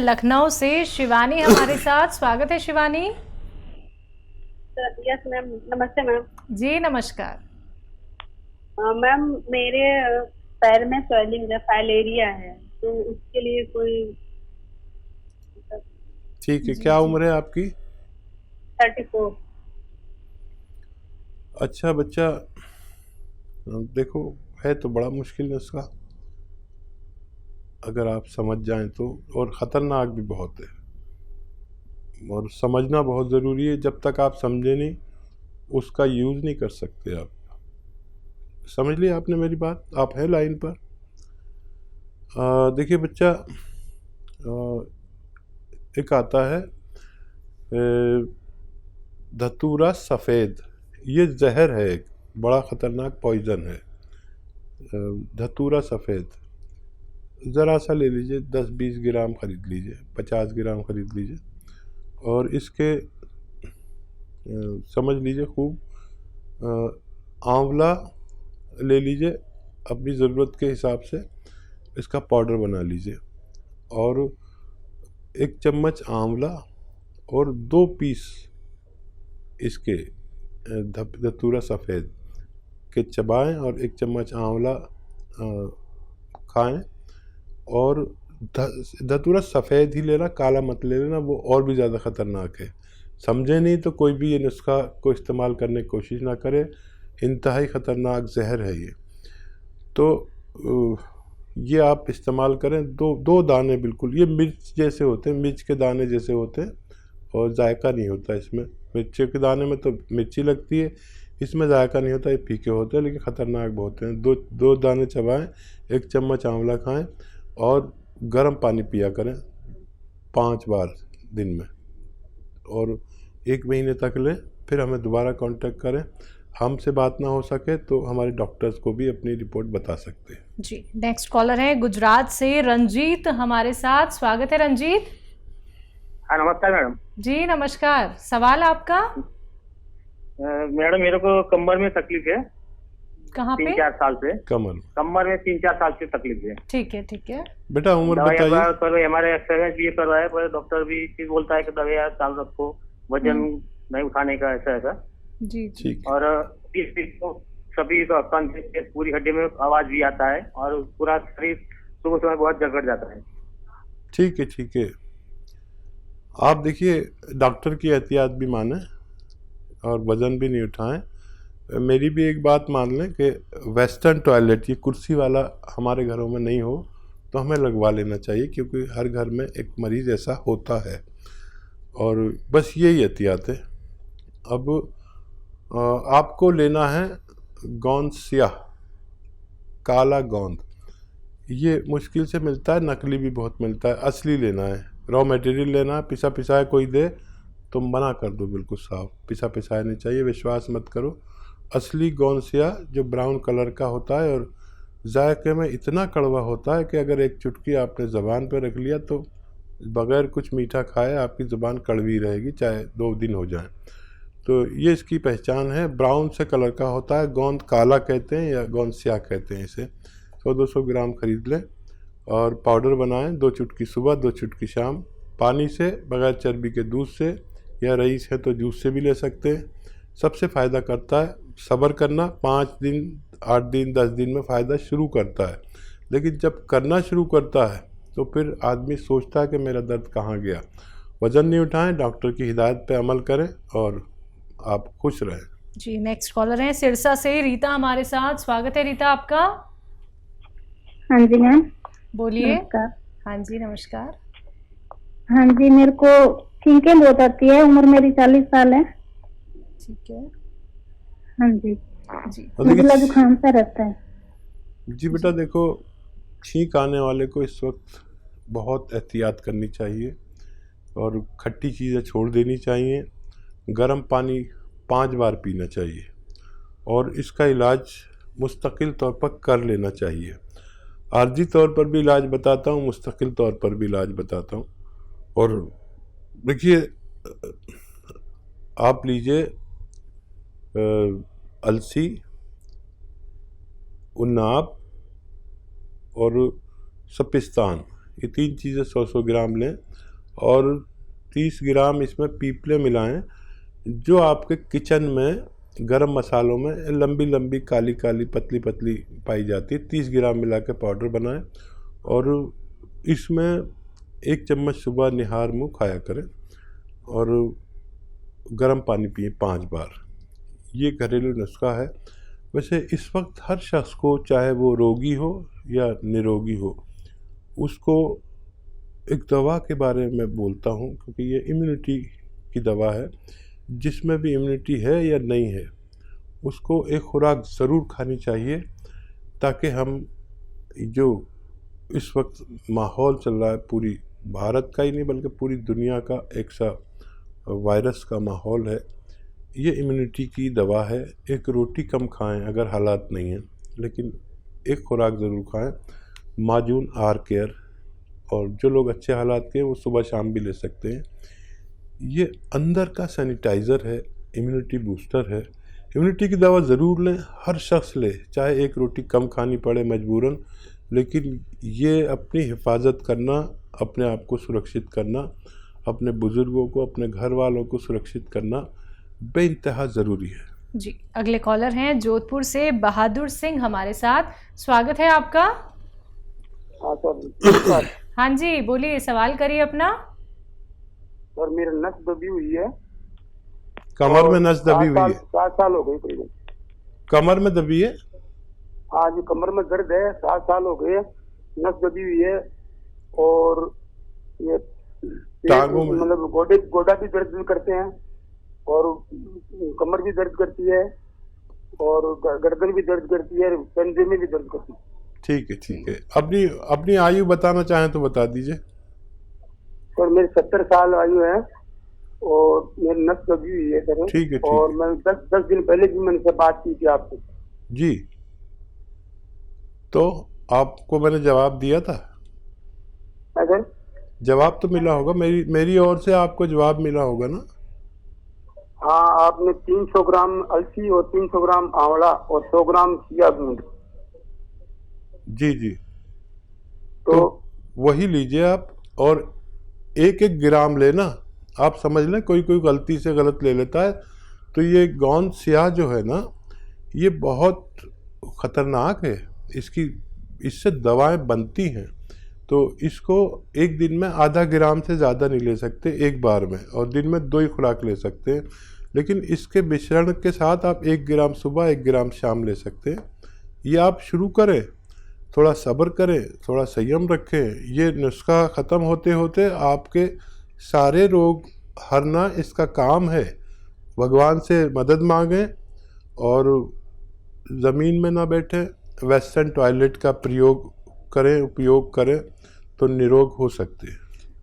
लखनऊ से शिवानी हमारे साथ। स्वागत है शिवानी। यस मैम, नमस्ते मैम। जी नमस्कार। मैम मेरे पैर में स्वेलिंग है, फाइलेरिया है, तो उसके लिए कोई ठीक है। जी क्या जी। उम्र है आपकी? 34। अच्छा बच्चा, देखो, है तो बड़ा मुश्किल नुस्खा अगर आप समझ जाएं तो, और ख़तरनाक भी बहुत है और समझना बहुत ज़रूरी है। जब तक आप समझे नहीं उसका यूज़ नहीं कर सकते आप। समझ लिया आपने मेरी बात? आप है लाइन पर? देखिए बच्चा, एक आता है धतूरा सफ़ेद। ये जहर है, एक बड़ा ख़तरनाक पॉइज़न है। धतूरा सफ़ेद ज़रा सा ले लीजिए, 10-20 ग्राम ख़रीद लीजिए, 50 ग्राम ख़रीद लीजिए और इसके समझ लीजिए खूब। आंवला ले लीजिए, अपनी ज़रूरत के हिसाब से इसका पाउडर बना लीजिए और 1 चम्मच आंवला और 2 पीस इसके धतूरा सफ़ेद के चबाएं और 1 चम्मच आंवला खाएं। और धतूरा सफ़ेद ही लेना, काला मत ले लेना, वो और भी ज़्यादा ख़तरनाक है। समझे नहीं तो कोई भी ये नुस्खा को इस्तेमाल करने की कोशिश ना करे, इंतहाई ख़तरनाक जहर है ये। तो ये आप इस्तेमाल करें। दो दाने बिल्कुल, ये मिर्च जैसे होते हैं, मिर्च के दाने जैसे होते हैं और जायका नहीं होता इसमें। मिर्ची के दाने में तो मिर्ची लगती है, इसमें जायका नहीं होता, ये फीके होते हैं लेकिन ख़तरनाक बहुत हैं। दो दाने चबाएं, 1 चम्मच आंवला खाएं और गर्म पानी पिया करें 5 बार दिन में, और 1 महीने तक लें। फिर हमें दोबारा कांटेक्ट करें। हमसे बात ना हो सके तो हमारे डॉक्टर्स को भी अपनी रिपोर्ट बता सकते हैं। जी नेक्स्ट कॉलर है गुजरात से रंजीत हमारे साथ। स्वागत है रंजीत। हाँ नमस्कार मैडम। जी नमस्कार। सवाल आपका? मैडम मेरे को कमर में तकलीफ है कहाँ पे? 3-4 साल से। कमर में 3-4 साल से तकलीफ है। ठीक है ठीक है। बेटा उम्र बताइए। हमारे एक्सरसाइज भी ये करवाया, पर डॉक्टर भी चीज बोलता है कि दवाई चालू रखो, वजन नहीं उठाने का, ऐसा ऐसा। जी ठीक। और सभी कान से पूरी हड्डी में आवाज भी आता है और पूरा शरीर सुबह सुबह बहुत जकड़ जाता है। ठीक है ठीक है। आप देखिए, डॉक्टर की एहतियात भी माने और वज़न भी नहीं उठाएं। मेरी भी एक बात मान लें कि वेस्टर्न टॉयलेट, ये कुर्सी वाला हमारे घरों में नहीं हो तो हमें लगवा लेना चाहिए, क्योंकि हर घर में एक मरीज़ ऐसा होता है। और बस यही एहतियात है। अब आपको लेना है गोंद स्याह, काला गोंद। ये मुश्किल से मिलता है, नकली भी बहुत मिलता है। असली लेना है, रॉ मटेरियल लेना है। पिसा पिसाया कोई दे तो मना कर दो, बिल्कुल साफ। पिसा पिसाया नहीं चाहिए, विश्वास मत करो। असली गोंद स्याह जो ब्राउन कलर का होता है और जायके में इतना कड़वा होता है कि अगर एक चुटकी आपने ज़बान पर रख लिया तो बग़ैर कुछ मीठा खाए आपकी ज़ुबान कड़वी रहेगी, चाहे 2 दिन हो जाएं। तो ये इसकी पहचान है। ब्राउन से कलर का होता है। गोंद काला कहते हैं या गोंद स्याह कहते हैं इसे। 100-200 ग्राम ख़रीद लें और पाउडर बनाएं। 2 चुटकी सुबह, 2 चुटकी शाम, पानी से, बग़ैर चर्बी के दूध से, या रईस है तो जूस से भी ले सकते हैं। सबसे फ़ायदा करता है। सब्र करना, 5 दिन, 8 दिन, 10 दिन में फ़ायदा शुरू करता है, लेकिन जब करना शुरू करता है तो फिर आदमी सोचता है कि मेरा दर्द कहाँ गया। वज़न नहीं उठाएं, डॉक्टर की हिदायत पे अमल करें और आप खुश रहें। जी नेक्स्ट कॉलर है सिरसा से रीता हमारे साथ। स्वागत है रीता आपका। हाँ जी मैम, बोलिए। नमस्कार। हाँ जी नमस्कार। हाँ जी, मेरे को छींकें बहुत आती है, उम्र मेरी 40 साल है। ठीक है हाँ जी, जी। मुझे जुकाम सा रहता है। जी बेटा देखो, छींक आने वाले को इस वक्त बहुत एहतियात करनी चाहिए और खट्टी चीज़ें छोड़ देनी चाहिए। गर्म पानी 5 बार पीना चाहिए और इसका इलाज मुस्तकिल तौर पर कर लेना चाहिए। आर्जी तौर पर भी इलाज बताता हूँ, मुस्तकिल तौर पर भी इलाज बताता हूँ। और देखिए, आप लीजिए अलसी, उन्नाब और सपिस्तान, ये 3 चीज़ें 100-100 ग्राम लें और 30 ग्राम इसमें पीपले मिलाएं जो आपके किचन में गरम मसालों में लंबी लंबी काली काली पतली पतली पाई जाती है। 30 ग्राम मिला के पाउडर बनाएं और इसमें 1 चम्मच सुबह निहार मुँह खाया करें और गर्म पानी पिए 5 बार। ये घरेलू नुस्खा है। वैसे इस वक्त हर शख्स को, चाहे वो रोगी हो या निरोगी हो, उसको एक दवा के बारे में बोलता हूँ क्योंकि ये इम्यूनिटी की दवा है। जिसमें भी इम्यूनिटी है या नहीं है उसको एक खुराक ज़रूर खानी चाहिए ताकि हम जो इस वक्त माहौल चल रहा है, पूरी भारत का ही नहीं बल्कि पूरी दुनिया का एक सा वायरस का माहौल है, ये इम्यूनिटी की दवा है। एक रोटी कम खाएं अगर हालात नहीं हैं, लेकिन एक खुराक ज़रूर खाएं। माजून आर केयर, और जो लोग अच्छे हालात के हैं वो सुबह शाम भी ले सकते हैं। ये अंदर का सैनिटाइज़र है, इम्यूनिटी बूस्टर है। इम्यूनिटी की दवा ज़रूर लें, हर शख्स ले, चाहे एक रोटी कम खानी पड़े मजबूरन, लेकिन ये अपनी हिफाजत करना, अपने आप को सुरक्षित करना, अपने बुज़ुर्गों को, अपने घर वालों को सुरक्षित करना बेइंतहा ज़रूरी है। जी, अगले कॉलर हैं जोधपुर से बहादुर सिंह हमारे साथ। स्वागत है आपका। हाँ सर। हाँ जी, बोलिए, सवाल करिए अपना। सर मेरे नस दबी हुई है, कमर में नस दबी हुई है? 7 साल हो गए करीबन। कमर में दबी है? हाँ जी, कमर में दर्द है, 7 साल हो गए, नस दबी हुई है और ये टांगों में, मतलब गोडा भी दर्द भी करते हैं और कमर भी दर्द करती है और गर्दन भी दर्द करती है, कंधे में भी दर्द करती है। ठीक है, ठीक है। अपनी आयु बताना चाहें तो बता दीजिए। सर मेरी 70 साल आयु है और मेरी नस दबी हुई है सर। ठीक है, ठीक और है। मैं 10 दिन पहले भी मैंने से बात की थी आपसे। जी, तो आपको मैंने जवाब दिया था? सर जवाब तो मिला होगा, मेरी ओर से आपको जवाब मिला होगा ना? हाँ, आपने 300 ग्राम अलसी और 300 ग्राम आंवला और 100 ग्राम चिया बूंद। जी जी, तो वही लीजिए आप, और 1-1 ग्राम लेना। आप समझ लें कोई गलती से गलत ले लेता है तो ये गोंद स्याह जो है ना, ये बहुत ख़तरनाक है। इससे दवाएं बनती हैं, तो इसको एक दिन में आधा ग्राम से ज़्यादा नहीं ले सकते एक बार में, और दिन में 2 ही खुराक ले सकते हैं। लेकिन इसके मिश्रण के साथ आप 1 ग्राम सुबह 1 ग्राम शाम ले सकते हैं। ये आप शुरू करें, थोड़ा सब्र करें, थोड़ा संयम रखें। ये नुस्खा ख़त्म होते होते आपके सारे रोग हरना इसका काम है। भगवान से मदद मांगें और ज़मीन में ना बैठें, वेस्टर्न टॉयलेट का उपयोग करें तो निरोग हो सकते हैं।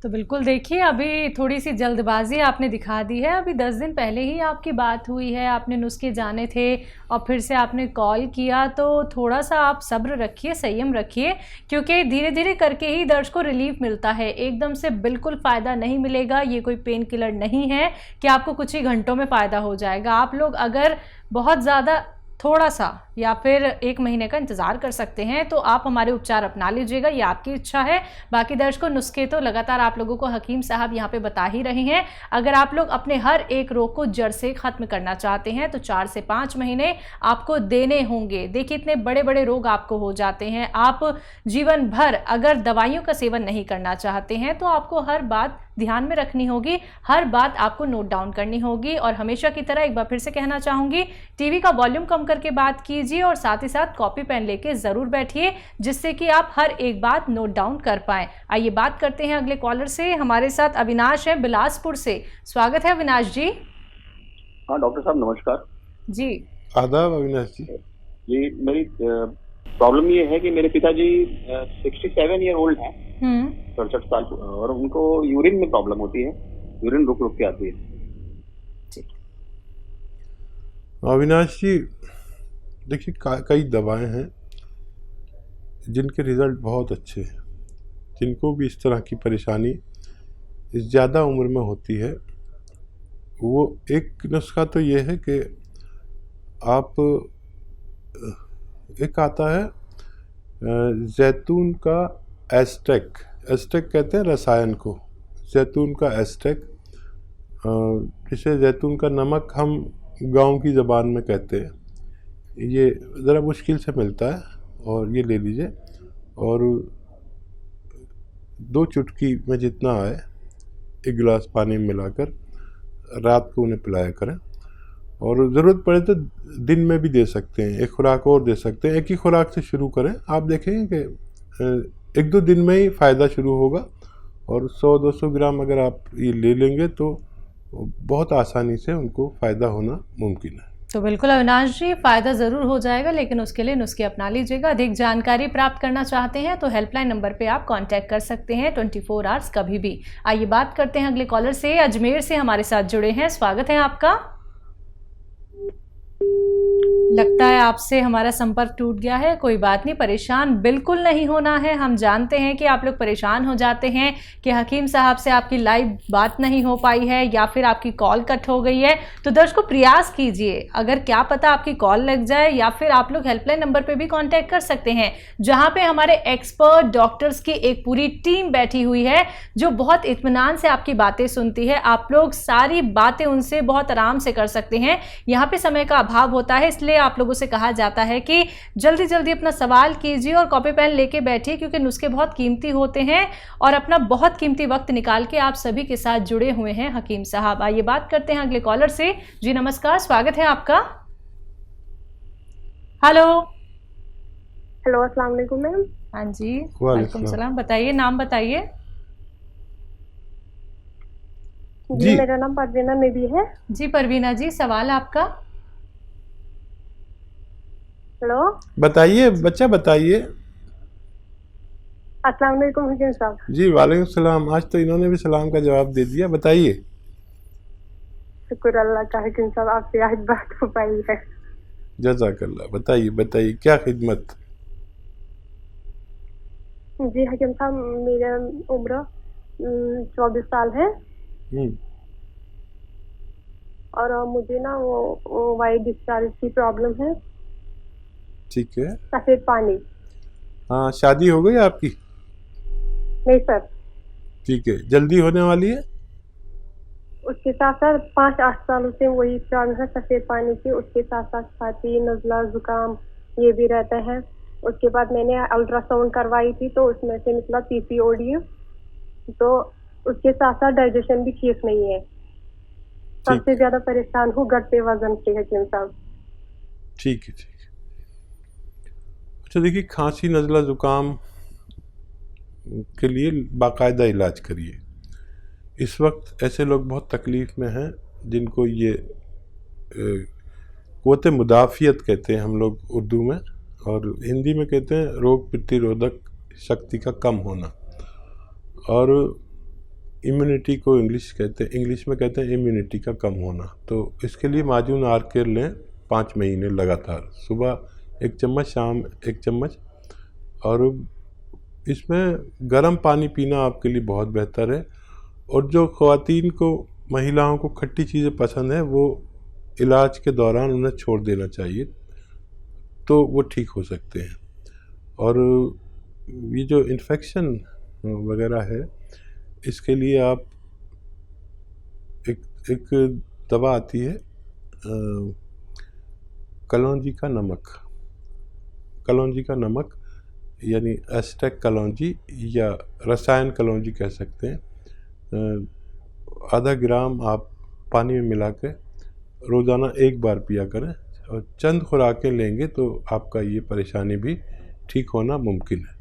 तो बिल्कुल देखिए, अभी थोड़ी सी जल्दबाजी आपने दिखा दी है। अभी 10 दिन पहले ही आपकी बात हुई है, आपने नुस्खे जाने थे और फिर से आपने कॉल किया, तो थोड़ा सा आप सब्र रखिए, संयम रखिए, क्योंकि धीरे धीरे करके ही दर्द को रिलीफ मिलता है। एकदम से बिल्कुल फ़ायदा नहीं मिलेगा। ये कोई पेन किलर नहीं है कि आपको कुछ ही घंटों में फ़ायदा हो जाएगा। आप लोग अगर बहुत ज़्यादा थोड़ा सा या फिर 1 महीने का इंतज़ार कर सकते हैं तो आप हमारे उपचार अपना लीजिएगा, ये आपकी इच्छा है। बाकी दर्शकों, नुस्खे तो लगातार आप लोगों को हकीम साहब यहाँ पे बता ही रहे हैं। अगर आप लोग अपने हर एक रोग को जड़ से ख़त्म करना चाहते हैं तो 4 से 5 महीने आपको देने होंगे। देखिए, इतने बड़े बड़े रोग आपको हो जाते हैं। आप जीवन भर अगर दवाइयों का सेवन नहीं करना चाहते हैं तो आपको हर बात ध्यान में रखनी होगी, हर बात आपको नोट डाउन करनी होगी। और हमेशा की तरह एक बार फिर से कहना चाहूँगी, टीवी का वॉल्यूम कम करके बात कीजिए और साथ ही साथ कॉपी पेन लेके ज़रूर बैठिए, जिससे कि आप हर एक बात नोट डाउन कर पाएँ। आइए बात करते हैं अगले कॉलर से। हमारे साथ अविनाश है बिलासपुर से। स्वागत है अविनाश जी। हाँ डॉक्टर साहब नमस्कार जी। आदाब अविनाश जी। जी, मेरी प्रॉब्लम ये है कि मेरे पिताजी 67 ईयर ओल्ड हैं, 67 साल, और उनको यूरिन में प्रॉब्लम होती है, यूरिन रुक रुक के आती है। अविनाश जी, देखिए कई दवाएं हैं जिनके रिज़ल्ट बहुत अच्छे हैं। जिनको भी इस तरह की परेशानी ज़्यादा उम्र में होती है, वो एक नुस्खा तो ये है कि आप, एक आता है जैतून का एस्टेक एस्टेक कहते हैं रसायन को, जैतून का एस्टेक, जिसे जैतून का नमक हम गांव की ज़बान में कहते हैं। ये ज़रा मुश्किल से मिलता है, और ये ले लीजिए, और 2 चुटकी में जितना आए 1 गिलास पानी में मिलाकर रात को उन्हें पिलाया करें। और ज़रूरत पड़े तो दिन में भी दे सकते हैं, 1 खुराक और दे सकते हैं। एक ही खुराक से शुरू करें, आप देखेंगे कि 1-2 दिन में ही फ़ायदा शुरू होगा। और 100-200 ग्राम अगर आप ये ले लेंगे तो बहुत आसानी से उनको फ़ायदा होना मुमकिन है। तो बिल्कुल अविनाश जी, फ़ायदा ज़रूर हो जाएगा, लेकिन उसके लिए नुस्खे अपना लीजिएगा। अधिक जानकारी प्राप्त करना चाहते हैं तो हेल्पलाइन नंबर पे आप कांटेक्ट कर सकते हैं 24 आवर्स कभी भी। आइए बात करते हैं अगले कॉलर से। अजमेर से हमारे साथ जुड़े हैं, स्वागत है आपका। लगता है आपसे हमारा संपर्क टूट गया है। कोई बात नहीं, परेशान बिल्कुल नहीं होना है। हम जानते हैं कि आप लोग परेशान हो जाते हैं कि हकीम साहब से आपकी लाइव बात नहीं हो पाई है या फिर आपकी कॉल कट हो गई है। तो दर्शकों, प्रयास कीजिए, अगर क्या पता आपकी कॉल लग जाए, या फिर आप लोग हेल्पलाइन नंबर पे भी कांटेक्ट कर सकते हैं, जहां पे हमारे एक्सपर्ट डॉक्टर्स की एक पूरी टीम बैठी हुई है जो बहुत इत्मीनान से आपकी बातें सुनती है। आप लोग सारी बातें उनसे बहुत आराम से कर सकते हैं। यहाँ पे समय का अभाव होता है, इसलिए आप लोगों से कहा जाता है कि जल्दी जल्दी अपना सवाल कीजिए और कॉपी पेन लेके बैठिए, क्योंकि नुस्खे बहुत कीमती होते हैं और अपना बहुत कीमती वक्त निकाल के आप सभी के साथ जुड़े हुए हैं हकीम साहब। आइए बात करते हैं अगले कॉलर से। जी नमस्कार, स्वागत है आपका। हेलो हेलो, अस्सलाम वालेकुम मैम। हाँ जी, वालेकुम सलाम। बताइए, नाम बताइए। जी मेरा नाम परवीना नबी है। जी परवीना जी, सवाल आपका। हेलो, बताइए बच्चा, बताइए। अस्सलाम वालेकुम हकीम साहब। जी वालेकुम सलाम। आज तो इन्होंने भी सलाम का जवाब दे दिया। बताइए। शुक्र अल्लाह का हकीम साहब, आपसे आज बात हो पाई है। जज़ाकल्लाह। बताइए बताइए, क्या खिदमत। जी हकीम साहब, मेरा उम्र 24 साल है और मुझे ना वो वाइट डिस्चार्ज की प्रॉब्लम है। ठीक है। सफेद पानी। हाँ, शादी हो गई आपकी? नहीं सर। ठीक है, जल्दी होने वाली है? उसके साथ साथ 5-8 सालों से वही प्रॉब्लम है सफेद पानी की। उसके साथ साथ खांसी, नज़ला, जुकाम ये भी रहता है। उसके बाद मैंने अल्ट्रासाउंड करवाई थी तो उसमें से निकला पीसीओडी। तो उसके साथ साथ डाइजेशन भी ठीक नहीं है। सबसे ज्यादा परेशान हूँ घटते वजन से हकीम साहब। ठीक है, ठीक है। अच्छा देखिए, खांसी, नज़ला, ज़ुकाम के लिए बाकायदा इलाज करिए। इस वक्त ऐसे लोग बहुत तकलीफ़ में हैं जिनको ये क़ुव्वत मुदाफ़ियत कहते हैं हम लोग उर्दू में, और हिंदी में कहते हैं रोग प्रतिरोधक शक्ति का कम होना, और इम्यूनिटी को इंग्लिश में कहते हैं इम्यूनिटी का कम होना। तो इसके लिए माजून आर्केर लें 5 महीने लगातार, सुबह 1 चम्मच, शाम 1 चम्मच। और इसमें गर्म पानी पीना आपके लिए बहुत बेहतर है। और जो ख़वातीन को, महिलाओं को खट्टी चीज़ें पसंद है, वो इलाज के दौरान उन्हें छोड़ देना चाहिए, तो वो ठीक हो सकते हैं। और ये जो इन्फेक्शन वगैरह है, इसके लिए आप एक दवा आती है कलौंजी का नमक, यानी एस्टेक कलौंजी या रसायन कलौंजी कह सकते हैं। आधा ग्राम आप पानी में मिला के रोज़ाना 1 बार पिया करें, और चंद खुराकें लेंगे तो आपका ये परेशानी भी ठीक होना मुमकिन है।